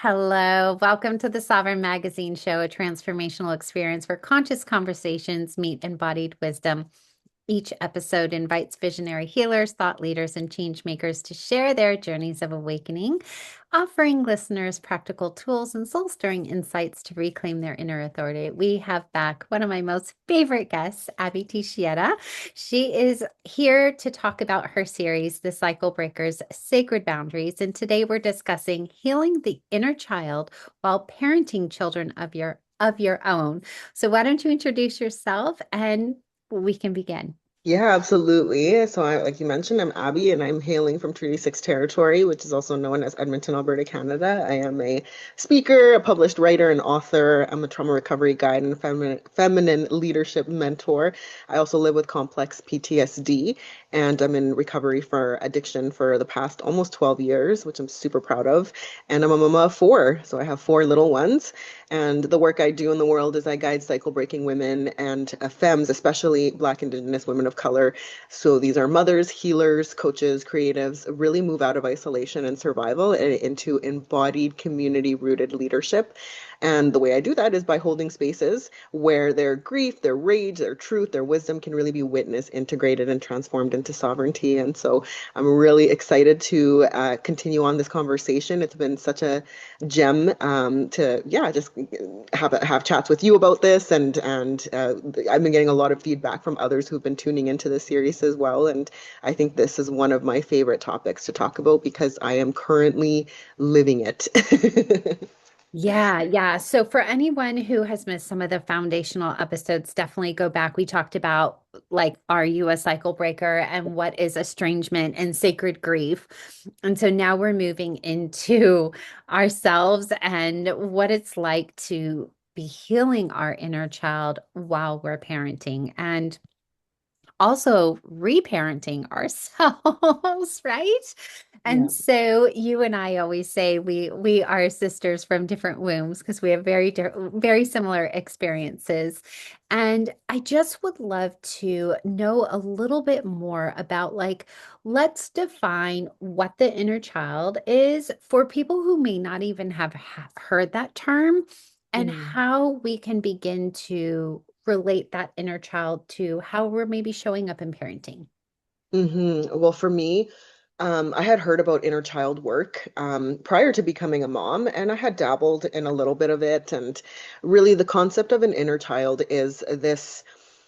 Hello, welcome to the Sovereign Magazine Show, a transformational experience where conscious conversations meet embodied wisdom. Each episode invites visionary healers, thought leaders, and change makers to share their journeys of awakening, offering listeners practical tools and soul stirring insights to reclaim their inner authority. We have back one of my most favorite guests, Abby Teixeira. She is here to talk about her series, The Cycle Breakers Sacred Boundaries. And today we're discussing healing the inner child while parenting children of your own. So why don't you introduce yourself and we can begin. Yeah, absolutely. Like you mentioned, I'm Abby and I'm hailing from Treaty 6 territory, which is also known as Edmonton, Alberta, Canada. I am a speaker, a published writer, and author. I'm a trauma recovery guide and feminine leadership mentor. I also live with complex PTSD, and I'm in recovery for addiction for the past almost 12 years, which I'm super proud of. And I'm a mama of four, so I have four little ones. And the work I do in the world is I guide cycle breaking women and femmes, especially Black, Indigenous women of color. So these are mothers, healers, coaches, creatives, really move out of isolation and survival and into embodied, community rooted leadership. And the way I do that is by holding spaces where their grief, their rage, their truth, their wisdom can really be witnessed, integrated, and transformed into sovereignty. And so I'm really excited to continue on this conversation. It's been such a gem to just have chats with you about this, and I've been getting a lot of feedback from others who've been tuning into the series as well. And I think this is one of my favorite topics to talk about because I am currently living it. Yeah, yeah. So for anyone who has missed some of the foundational episodes, definitely go back. We talked about like, are you a cycle breaker and what is estrangement and sacred grief? And so now we're moving into ourselves and what it's like to be healing our inner child while we're parenting. And also reparenting ourselves, right? And Yeah. so you and I always say we are sisters from different wombs because we have very similar experiences. And I just would love to know a little bit more about like let's define what the inner child is for people who may not even have heard that term and Mm. how we can begin to relate that inner child to how we're maybe showing up in parenting. Well, for me, I had heard about inner child work prior to becoming a mom, and I had dabbled in a little bit of it. And really, the concept of an inner child is this,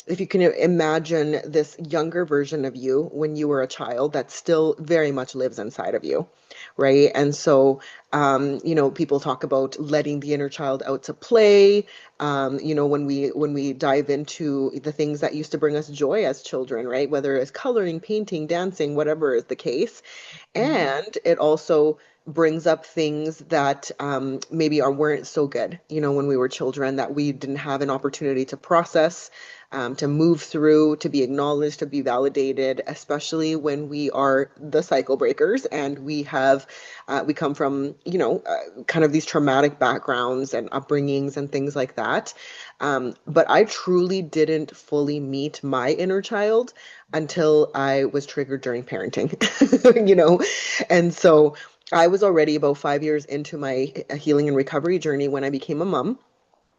if you can imagine this younger version of you when you were a child that still very much lives inside of you, right? And so, people talk about letting the inner child out to play. When we dive into the things that used to bring us joy as children, right? Whether it's coloring, painting, dancing, whatever is the case. And it also brings up things that maybe weren't so good, when we were children, that we didn't have an opportunity to process, to move through, to be acknowledged, to be validated, especially when we are the cycle breakers and we come from, kind of these traumatic backgrounds and upbringings and things like that. But I truly didn't fully meet my inner child until I was triggered during parenting, and so I was already about 5 years into my healing and recovery journey when I became a mom.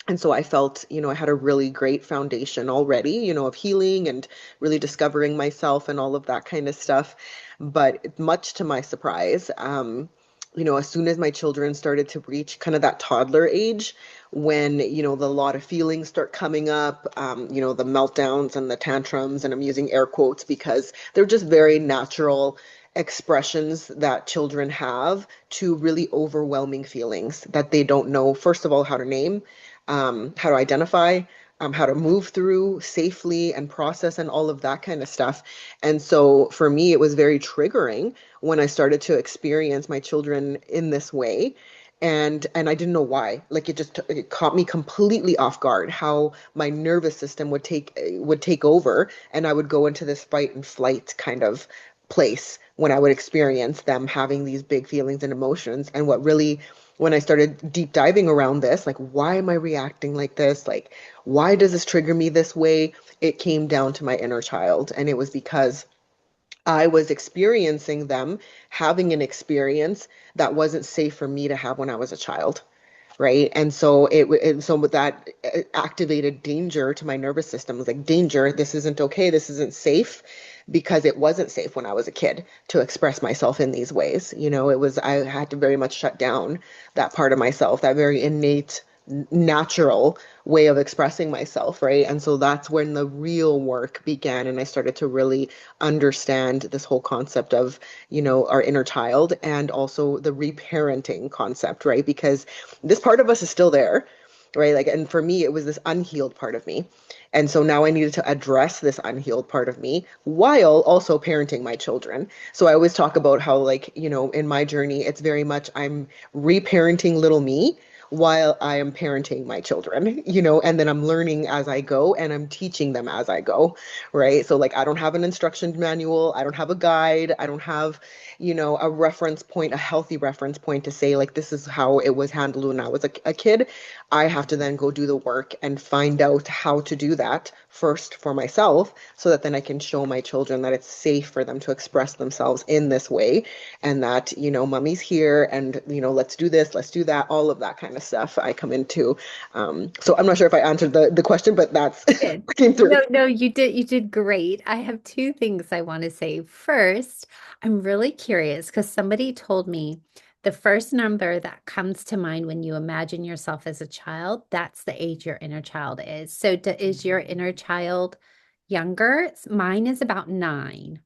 And so I felt, I had a really great foundation already, of healing and really discovering myself and all of that kind of stuff. But much to my surprise, as soon as my children started to reach kind of that toddler age, when, the lot of feelings start coming up, the meltdowns and the tantrums, and I'm using air quotes because they're just very natural expressions that children have to really overwhelming feelings that they don't know, first of all, how to name, how to identify, how to move through safely and process and all of that kind of stuff. And so for me, it was very triggering when I started to experience my children in this way. And I didn't know why. Like it caught me completely off guard how my nervous system would take over, and I would go into this fight and flight kind of place when I would experience them having these big feelings and emotions. And what really, when I started deep diving around this, like, why am I reacting like this? Like, why does this trigger me this way? It came down to my inner child. And it was because I was experiencing them having an experience that wasn't safe for me to have when I was a child, right? And so with that activated danger to my nervous system. It was like, danger, this isn't okay, this isn't safe, because it wasn't safe when I was a kid to express myself in these ways. I had to very much shut down that part of myself, that very innate, natural way of expressing myself, right? And so that's when the real work began, and I started to really understand this whole concept of, our inner child, and also the reparenting concept, right? Because this part of us is still there, right? Like, and for me, it was this unhealed part of me. And so now I needed to address this unhealed part of me while also parenting my children. So I always talk about how, like, in my journey, it's very much I'm reparenting little me while I am parenting my children, and then I'm learning as I go and I'm teaching them as I go, right? So, like, I don't have an instruction manual, I don't have a guide, I don't have, a reference point, a healthy reference point to say, like, this is how it was handled when I was a kid. I have to then go do the work and find out how to do that first for myself, so that then I can show my children that it's safe for them to express themselves in this way, and that, mommy's here, and, let's do this, let's do that, all of that kind of stuff I come into. So I'm not sure if I answered the question, but that's Good. came through. No, no, you did great. I have two things I want to say. First, I'm really curious because somebody told me the first number that comes to mind when you imagine yourself as a child, that's the age your inner child is. So is your inner child younger? Mine is about 9.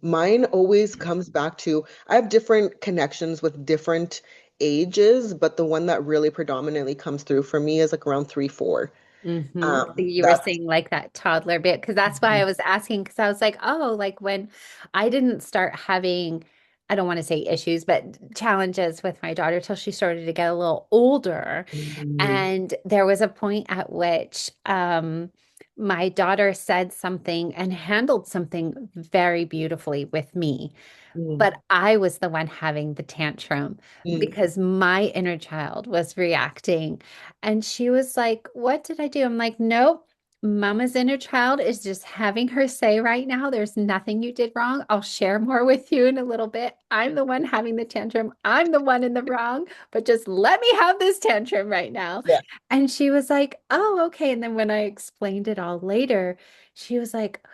Mine always comes back to, I have different connections with different ages, but the one that really predominantly comes through for me is like around 3, 4. So you were That's saying like that toddler bit, because that's why I was asking, because I was like, oh, like when I didn't start having, I don't want to say issues, but challenges with my daughter till she started to get a little older. mm, And there was a point at which my daughter said something and handled something very beautifully with me. mm, But I was the one having the tantrum mm, because my inner child was reacting. And she was like, what did I do? I'm like, nope. Mama's inner child is just having her say right now, there's nothing you did wrong. I'll share more with you in a little bit. I'm the one having the tantrum. I'm the one in the wrong, but just let me have this tantrum right now. yeah. And she was like, oh, okay. And then when I explained it all later, she was like,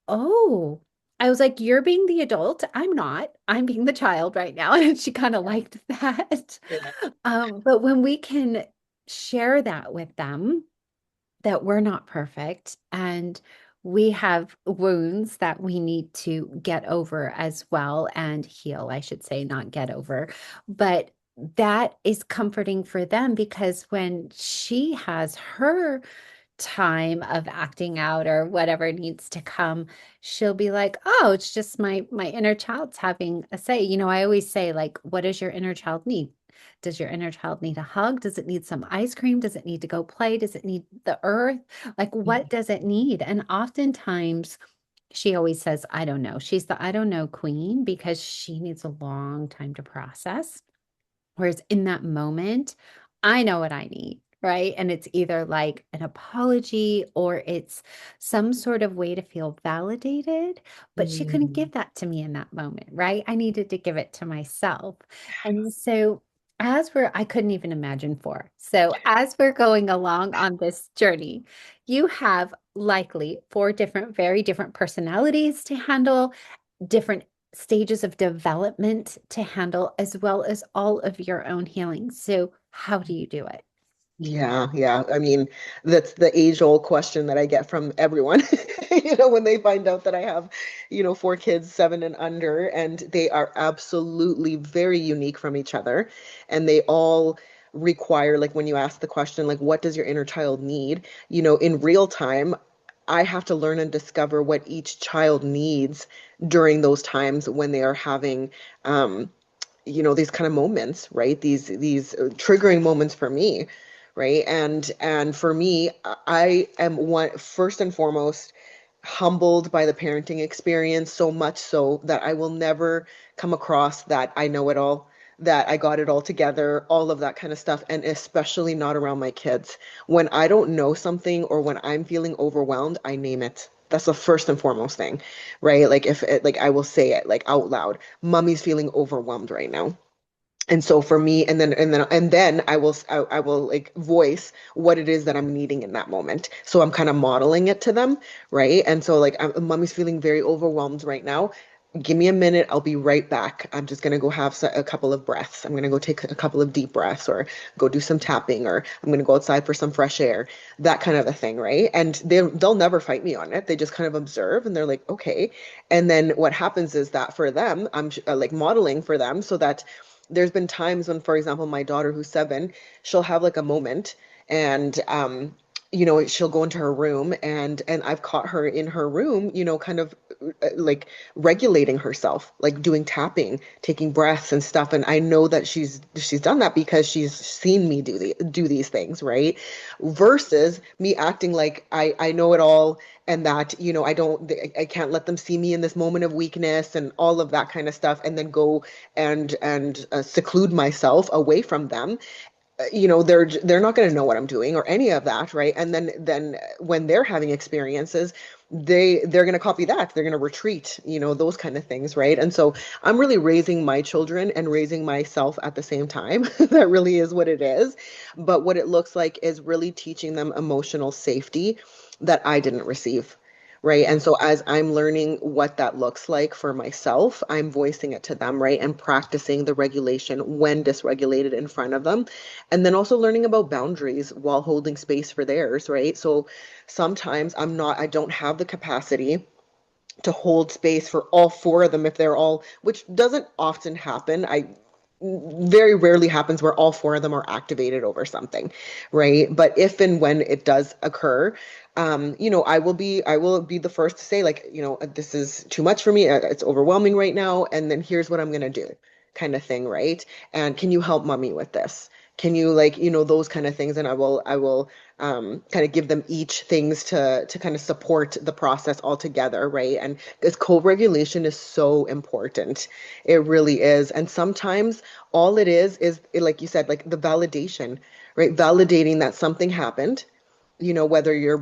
oh, I was like, you're being the adult. I'm not. I'm being the child right now. And she kind of liked that. Yeah. But when we can share that with them, that we're not perfect and we have wounds that we need to get over as well and heal, I should say, not get over. But that is comforting for them because when she has her time of acting out or whatever needs to come, she'll be like, "Oh, it's just my inner child's having a say." I always say like, "What does your inner child need? Does your inner child need a hug? Does it need some ice cream? Does it need to go play? Does it need the earth? Like, what does it need?" And oftentimes she always says, "I don't know." She's the I don't know queen because she needs a long time to process. Whereas in that moment, I know what I need, right? And it's either like an apology or it's some sort of way to feel validated. But she couldn't Mm, give that to me in that moment, right? I needed to give it to myself. And so I couldn't even imagine 4. So as we're going along on this journey, you have likely 4 different, very different personalities to handle, different stages of development to handle, as well as all of your own healing. So, how do you do it? yeah, yeah. I mean, that's the age-old question that I get from everyone, when they find out that I have, 4 kids, 7 and under, and they are absolutely very unique from each other. And they all require, like, when you ask the question, like, what does your inner child need? In real time, I have to learn and discover what each child needs during those times when they are having, these kind of moments, right? These triggering moments for me, right? And for me, I am one first and foremost humbled by the parenting experience, so much so that I will never come across that I know it all, that I got it all together, all of that kind of stuff, and especially not around my kids. When I don't know something or when I'm feeling overwhelmed, I name it. That's the first and foremost thing, right? Like if it, like I will say it like out loud, mommy's feeling overwhelmed right now. And so for me, and then I will like voice what it is that I'm needing in that moment. So I'm kind of modeling it to them, right? And so like mommy's feeling very overwhelmed right now. Give me a minute. I'll be right back. I'm just gonna go have a couple of breaths. I'm gonna go take a couple of deep breaths, or go do some tapping, or I'm gonna go outside for some fresh air, that kind of a thing, right? And they'll never fight me on it. They just kind of observe, and they're like, okay. And then what happens is that for them, I'm like modeling for them so that there's been times when, for example, my daughter who's 7, she'll have like a moment, and she'll go into her room, and I've caught her in her room, kind of like regulating herself, like doing tapping, taking breaths and stuff. And I know that she's done that because she's seen me do these things, right? Versus me acting like I know it all, and that, I can't let them see me in this moment of weakness and all of that kind of stuff, and then go and seclude myself away from them. They're not going to know what I'm doing or any of that, right? And then when they're having experiences, they're going to copy that. They're going to retreat, those kind of things, right? And so I'm really raising my children and raising myself at the same time. That really is what it is. But what it looks like is really teaching them emotional safety that I didn't receive. Right. And so as I'm learning what that looks like for myself, I'm voicing it to them, right? And practicing the regulation when dysregulated in front of them. And then also learning about boundaries while holding space for theirs, right? So sometimes I don't have the capacity to hold space for all four of them if they're all, which doesn't often happen. I very rarely happens where all four of them are activated over something, right? But if and when it does occur, I will be the first to say, like, this is too much for me. It's overwhelming right now, and then here's what I'm gonna do, kind of thing, right? And can you help mommy with this? Can you, like, those kind of things? And I will kind of give them each things to kind of support the process altogether, right? And this co-regulation is so important. It really is. And sometimes all it is, like you said, like the validation, right? Validating that something happened, whether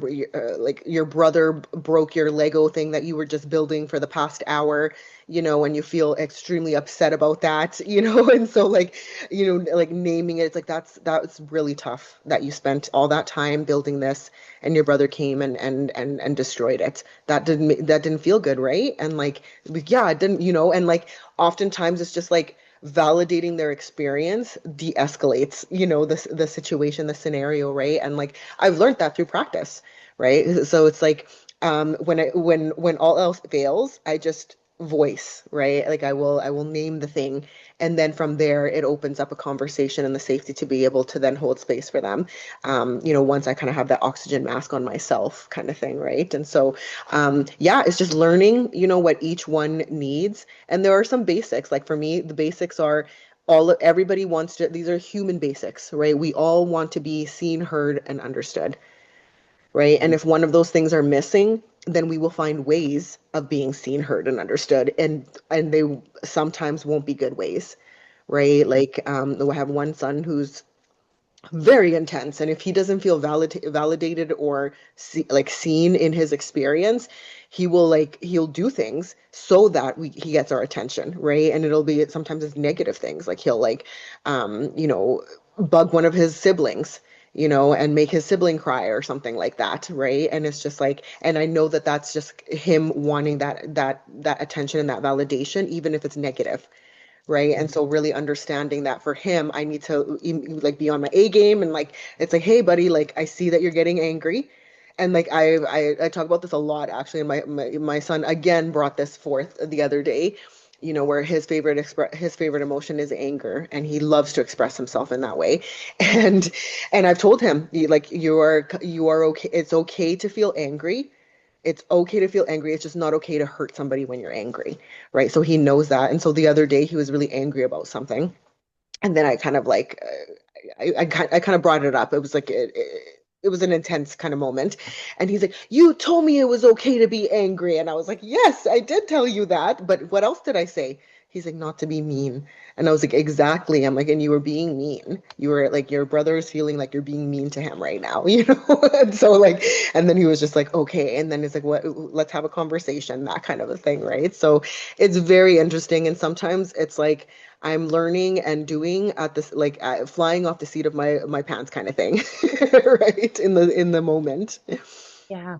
like your brother broke your Lego thing that you were just building for the past hour, and you feel extremely upset about that, and so, like, like naming it, it's like that's really tough that you spent all that time building this, and your brother came and destroyed it. That didn't feel good, right? And like, yeah, it didn't, and like oftentimes it's just like validating their experience de-escalates, the situation, the scenario, right? And like I've learned that through practice, right? So it's like when all else fails, I just voice, right? Like I will name the thing, and then from there it opens up a conversation and the safety to be able to then hold space for them. Once I kind of have that oxygen mask on myself, kind of thing, right? And so yeah, it's just learning, what each one needs. And there are some basics. Like for me, the basics are everybody wants to, these are human basics, right? We all want to be seen, heard, and understood, right? And if one of those things are missing, then we will find ways of being seen, heard, and understood. And they sometimes won't be good ways, right? Like I have one son who's very intense, and if he doesn't feel validated or like seen in his experience, he'll do things so that he gets our attention, right? And it'll be sometimes it's negative things, like he'll like bug one of his siblings, and make his sibling cry or something like that, right? And it's just like, and I know that that's just him wanting that attention and that validation, even if it's negative, right? And so really understanding that for him, I need to like be on my A game, and like it's like, hey buddy, like I see that you're getting angry. And like I talk about this a lot actually, and my son again brought this forth the other day, where his favorite emotion is anger, and he loves to express himself in that way. And I've told him, like, you are okay. It's okay to feel angry. It's okay to feel angry. It's just not okay to hurt somebody when you're angry, right? So he knows that. And so the other day he was really angry about something, and then I kind of like, I kind of brought it up. It was like it was an intense kind of moment, and he's like, "You told me it was okay to be angry," and I was like, "Yes, I did tell you that, but what else did I say?" He's like, not to be mean. And I was like, exactly. I'm like, and you were being mean. You were like, your brother is feeling like you're being mean to him right now, you know? And so like, and then he was just like, okay. And then he's like, what, let's have a conversation, that kind of a thing, right? So it's very interesting. And sometimes it's like I'm learning and doing at this, like flying off the seat of my pants kind of thing, right? In the moment. Yeah.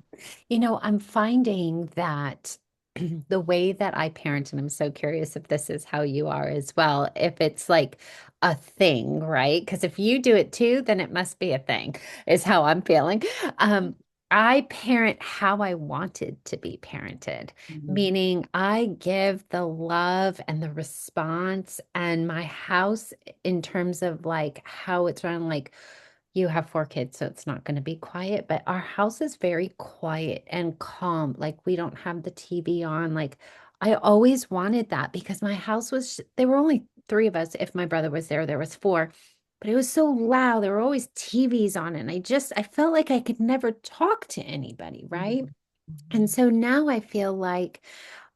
I'm finding that the way that I parent, and I'm so curious if this is how you are as well, if it's like a thing, right? Because if you do it too, then it must be a thing, is how I'm feeling. Um, I parent how I wanted to be parented, Mhm. meaning I give the love and the response and my house in terms of like how it's run, like you have four kids, so it's not going to be quiet, but our house is very quiet and calm. Like we don't have the TV on. Like I always wanted that because my house was, there were only three of us. If my brother was there, there was four, but it was so loud. There were always TVs on, and I felt like I could never talk to anybody, right? And so now I feel like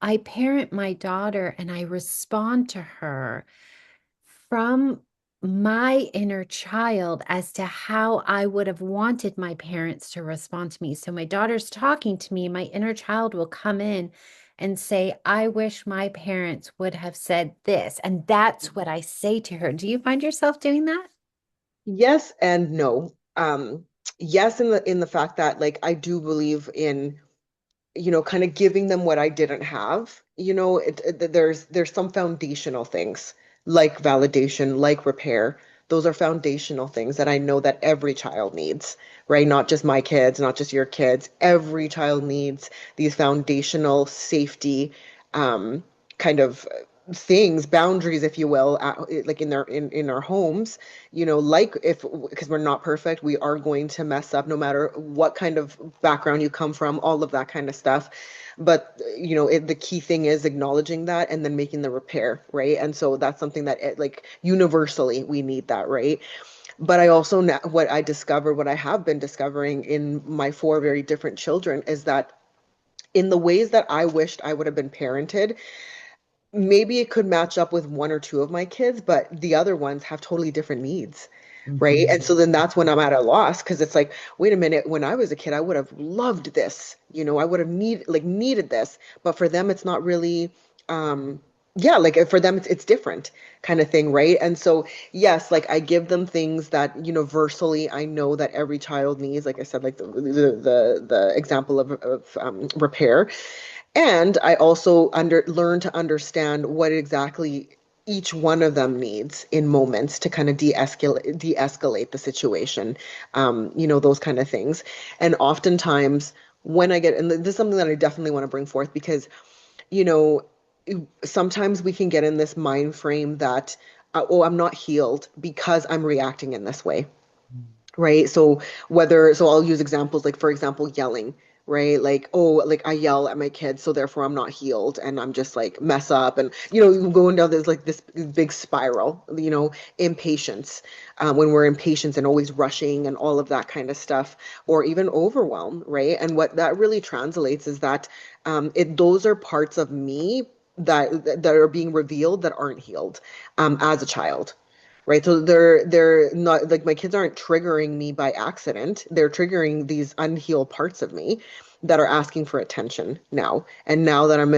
I parent my daughter and I respond to her from my inner child as to how I would have wanted my parents to respond to me. So my daughter's talking to me, my inner child will come in and say, I wish my parents would have said this. And that's what I say to her. Do you find yourself doing that? Yes and no. Yes, in the fact that like I do believe in, kind of giving them what I didn't have. There's some foundational things like validation, like repair. Those are foundational things that I know that every child needs, right? Not just my kids, not just your kids. Every child needs these foundational safety, kind of things, boundaries, if you will, like in our homes, like if because we're not perfect, we are going to mess up no matter what kind of background you come from, all of that kind of stuff. But the key thing is acknowledging that and then making the repair, right? And so that's something that like universally we need that, right? But I also what I have been discovering in my four very different children is that in the ways that I wished I would have been parented, maybe it could match up with one or two of my kids, but the other ones have totally different needs. Right. And Mhm. so then that's when I'm at a loss because it's like, wait a minute, when I was a kid, I would have loved this. I would have needed this. But for them, it's not really, yeah, like for them, it's different kind of thing. Right. And so, yes, like I give them things that universally I know that every child needs. Like I said, like the example of repair. And I also learn to understand what exactly each one of them needs in moments to kind of de-escalate the situation, those kind of things. And oftentimes when I get, and this is something that I definitely want to bring forth because, you know, sometimes we can get in this mind frame that, oh, I'm not healed because I'm reacting in this way, right? So I'll use examples like, for example, yelling, right? Like, oh, like I yell at my kids, so therefore I'm not healed, and I'm just like mess up, and going down this big spiral, impatience, when we're impatient and always rushing and all of that kind of stuff, or even overwhelm, right? And what that really translates is that those are parts of me that are being revealed that aren't healed as a child, right? So they're not like my kids aren't triggering me by accident. They're triggering these unhealed parts of me that are asking for attention now. And now that I'm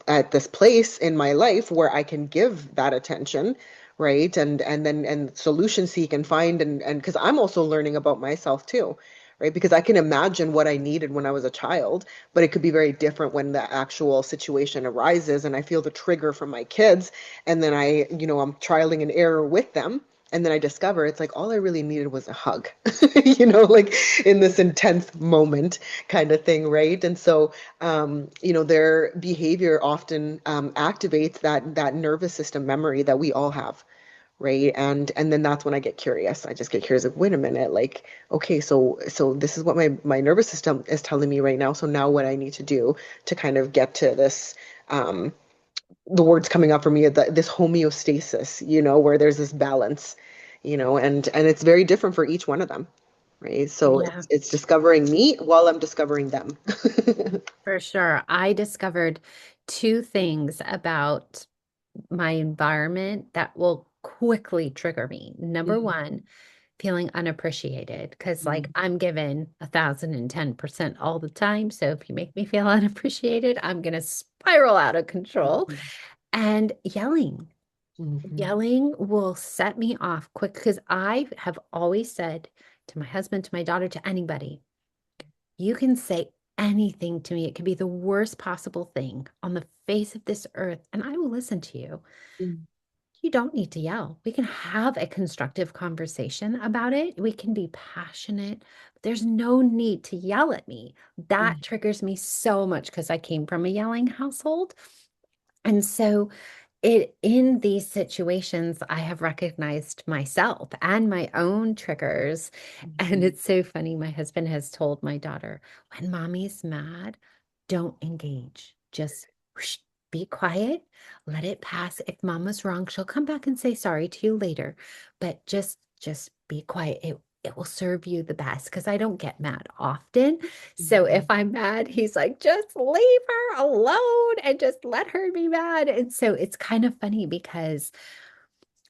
at this place in my life where I can give that attention, right? And solution seek and find and because I'm also learning about myself too. Right, because I can imagine what I needed when I was a child, but it could be very different when the actual situation arises and I feel the trigger from my kids and then I'm trialing and error with them. And then I discover it's like all I really needed was a hug, like in this intense moment kind of thing, right? And so, their behavior often activates that nervous system memory that we all have, right? And then that's when I get curious. I just get curious, like, wait a minute, like, okay, so this is what my nervous system is telling me right now. So now what I need to do to kind of get to this the words coming up for me this homeostasis, where there's this balance, and it's very different for each one of them, right? So Yeah. it's discovering me while I'm discovering them. For sure. I discovered two things about my environment that will quickly trigger me. Number Mhm. one, feeling unappreciated because like Mhm. I'm given 1,010% all the time. So if you make me feel unappreciated, I'm gonna spiral out of control. Mhm. And yelling. Mhm. Yelling will set me off quick because I have always said to my husband, to my daughter, to anybody, you can say anything to me. It can be the worst possible thing on the face of this earth, and I will listen to you. Mhm. You don't need to yell. We can have a constructive conversation about it. We can be passionate. There's no need to yell at me. That Mhm. triggers me so much because I came from a yelling household. And so it in these situations, I have recognized myself and my own triggers. And Mhm. it's so funny. My husband has told my daughter, when mommy's mad, don't engage. Just whoosh, be quiet, let it pass. If mama's wrong, she'll come back and say sorry to you later. But just be quiet. It will serve you the best because I don't get mad often. So if Mhm. I'm mad, he's like, just leave her alone and just let her be mad. And so it's kind of funny because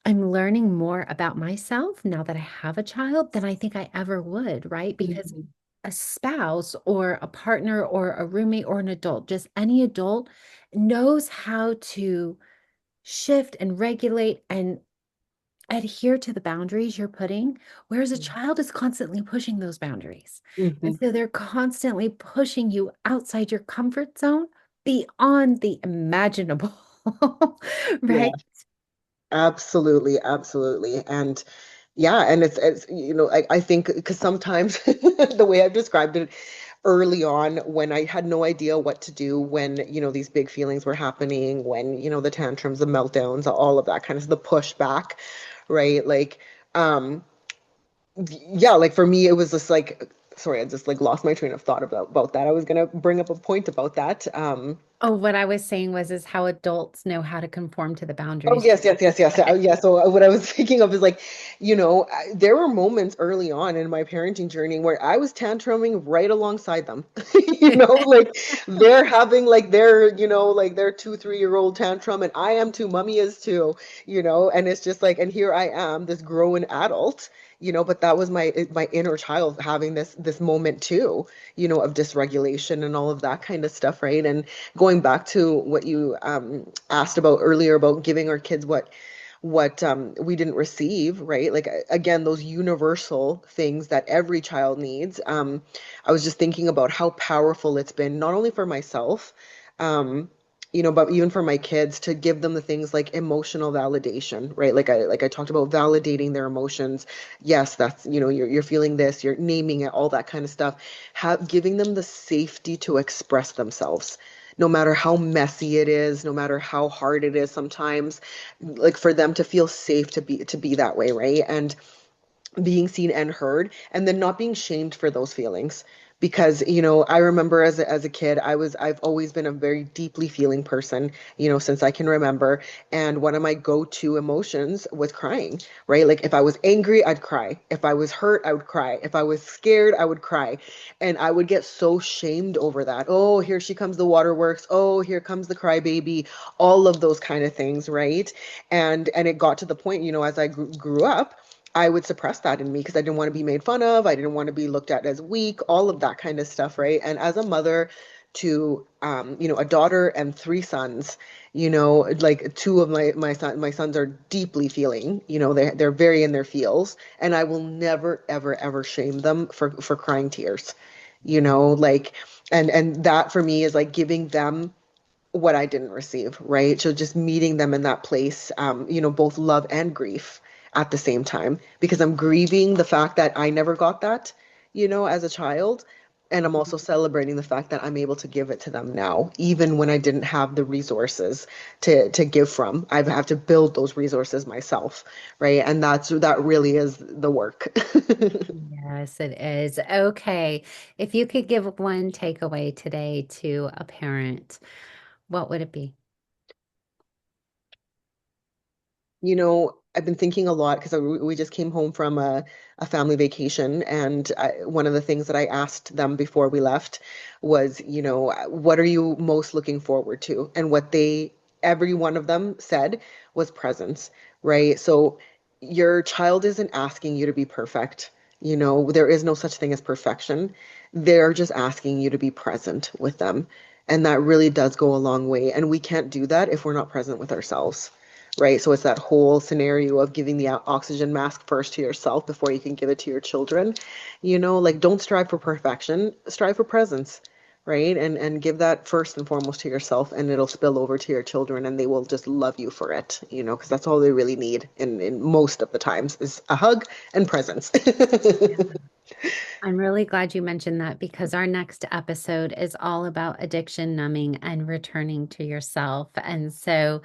I'm learning more about myself now that I have a child than I think I ever would, right? Because Mhm. a spouse or a partner or a roommate or an adult, just any adult knows how to shift and regulate and adhere to the boundaries you're putting, whereas a child is constantly pushing those boundaries. And Mhm. so they're constantly pushing you outside your comfort zone beyond the imaginable, Yeah, right? absolutely, absolutely. And yeah, and it's I think because sometimes the way I've described it early on when I had no idea what to do when, these big feelings were happening, when, the tantrums, the meltdowns, all of that kind of the pushback, right? Like, um, yeah, like for me, it was just like, sorry, I just like lost my train of thought about that. I was gonna bring up a point about that. Oh, what I was saying was is how adults know how to conform to the Oh, boundaries. yes, yes, yes, yes. Yeah. So what I was thinking of is like, there were moments early on in my parenting journey where I was tantruming right alongside them. Like they're having like their 2, 3 year old tantrum, and I am too. Mommy is too. And it's just like, and here I am, this grown adult. But that was my inner child having this moment too. Of dysregulation and all of that kind of stuff, right? And going back to what you asked about earlier about giving our kids what we didn't receive, right? Like again, those universal things that every child needs. I was just thinking about how powerful it's been, not only for myself, um, but even for my kids to give them the things like emotional validation, right? Like I talked about validating their emotions. Yes, that's, you're feeling this, you're naming it, all that kind of stuff. Giving them the safety to express themselves no matter how messy it is, no matter how hard it is sometimes, like for them to feel safe to be that way, right? And being seen and heard, and then not being shamed for those feelings. Because, I remember as a kid, I've always been a very deeply feeling person, since I can remember. And one of my go-to emotions was crying, right? Like if I was angry, I'd cry. If I was hurt, I would cry. If I was scared, I would cry. And I would get so shamed over that. Oh, here she comes the waterworks. Oh, here comes the crybaby. All of those kind of things, right? And it got to the point, as I grew up, I would suppress that in me because I didn't want to be made fun of. I didn't want to be looked at as weak, all of that kind of stuff, right? And as a mother to a daughter and 3 sons, like two of my sons are deeply feeling, they're very in their feels, and I will never, ever, ever shame them for crying tears, like and that for me is like giving them what I didn't receive, right? So just meeting them in that place, both love and grief at the same time, because I'm grieving the fact that I never got that, as a child. And I'm also celebrating the fact that I'm able to give it to them now, even when I didn't have the resources to give from. I have to build those resources myself, right? And that really is the work. Yes, it is. Okay. If you could give one takeaway today to a parent, what would it be? I've been thinking a lot because we just came home from a family vacation, and one of the things that I asked them before we left was, what are you most looking forward to? And what they every one of them said was presence, right? So your child isn't asking you to be perfect. You know, there is no such thing as perfection. They're just asking you to be present with them. And that really does go a long way. And we can't do that if we're not present with ourselves, right? So it's that whole scenario of giving the oxygen mask first to yourself before you can give it to your children. You know, like don't strive for perfection, strive for presence, right? And give that first and foremost to yourself, and it'll spill over to your children, and they will just love you for it, you know, because that's all they really need in most of the times is a hug and presence. Yeah. I'm really glad you mentioned that because our next episode is all about addiction numbing and returning to yourself. And so,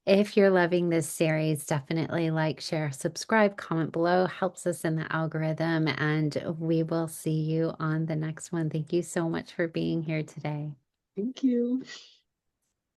if you're loving this series, definitely like, share, subscribe, comment below, helps us in the algorithm. And we will see you on the next one. Thank you so much for being here today. Thank you.